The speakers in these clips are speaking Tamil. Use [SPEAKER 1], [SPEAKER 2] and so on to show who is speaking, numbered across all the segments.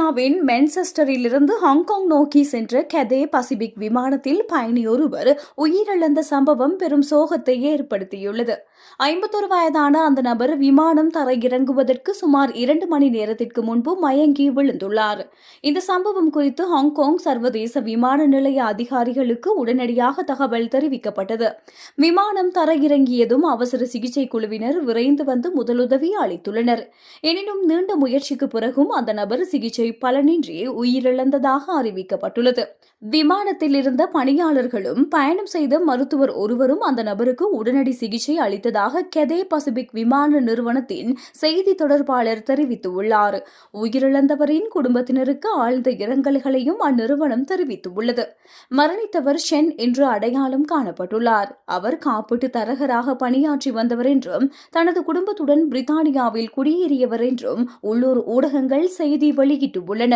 [SPEAKER 1] ஆஸ்திரேலியாவின் மான்செஸ்டரிலிருந்து ஹாங்காங் நோக்கி சென்ற கதே பசிபிக் விமானத்தில் பயணியொருவர் உயிரிழந்த சம்பவம் பெரும் சோகத்தை ஏற்படுத்தியுள்ளது. 51 வயதான அந்த நபர் விமானம் தரையிறங்குவதற்கு சுமார் 2 மணி நேரத்திற்கு முன்பு மயங்கி விழுந்துள்ளார். இந்த சம்பவம் குறித்து ஹாங்காங் சர்வதேச விமான நிலைய அதிகாரிகளுக்கு உடனடியாக தகவல் தெரிவிக்கப்பட்டது. விமானம் தரையிறங்கியதும் அவசர சிகிச்சை குழுவினர் விரைந்து வந்து முதலுதவி அளித்துள்ளனர். எனினும் நீண்ட முயற்சிக்கு பிறகும் அந்த நபர் சிகிச்சை பலனின்றி உயிரிழந்ததாக அறிவிக்கப்பட்டுள்ளது. விமானத்தில் இருந்த பணியாளர்களும் பயணம் செய்த மருத்துவர் ஒருவரும் அந்த நபருக்கு உடனடி சிகிச்சை அளித்ததாக கெதே பசிபிக் விமான நிறுவனத்தின் செய்தி தொடர்பாளர் தெரிவித்துள்ளார். உயிரிழந்தவரின் குடும்பத்தினருக்கு ஆழ்ந்த இரங்கல்களையும் அந்நிறுவனம் தெரிவித்துள்ளது. மரணித்தவர் ஷென் என்று அடையாளம் காணப்பட்டுள்ளார். அவர் காப்பீட்டு தரகராக பணியாற்றி வந்தவர் என்றும் தனது குடும்பத்துடன் பிரித்தானியாவில் குடியேறியவர் என்றும் உள்ளூர் ஊடகங்கள் செய்தி வெளியிட்டுள்ளன.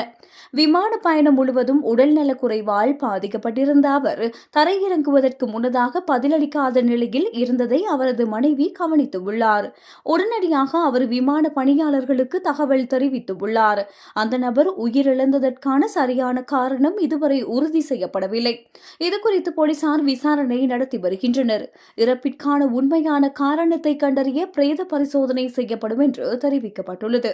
[SPEAKER 1] விமான பயணம் முழுவதும் உடல்நலக் குறைவால் பாதிக்கப்பட்டிருந்த அவர் தரையிறங்குவதற்கு முன்னதாக பதிலளிக்காத நிலையில் இருந்ததை அவரது மனைவி கவனித்துள்ளார். உடனடியாக அவர் விமான பணியாளர்களுக்கு தகவல் தெரிவித்துள்ளார். அந்த நபர் உயிரிழந்ததற்கான சரியான காரணம் இதுவரை உறுதி செய்யப்படவில்லை. இதுகுறித்து போலீசார் விசாரணை நடத்தி வருகின்றனர். இறப்பிற்கான உண்மையான காரணத்தை கண்டறிய பிரேத பரிசோதனை செய்யப்படும் என்று தெரிவிக்கப்பட்டுள்ளது.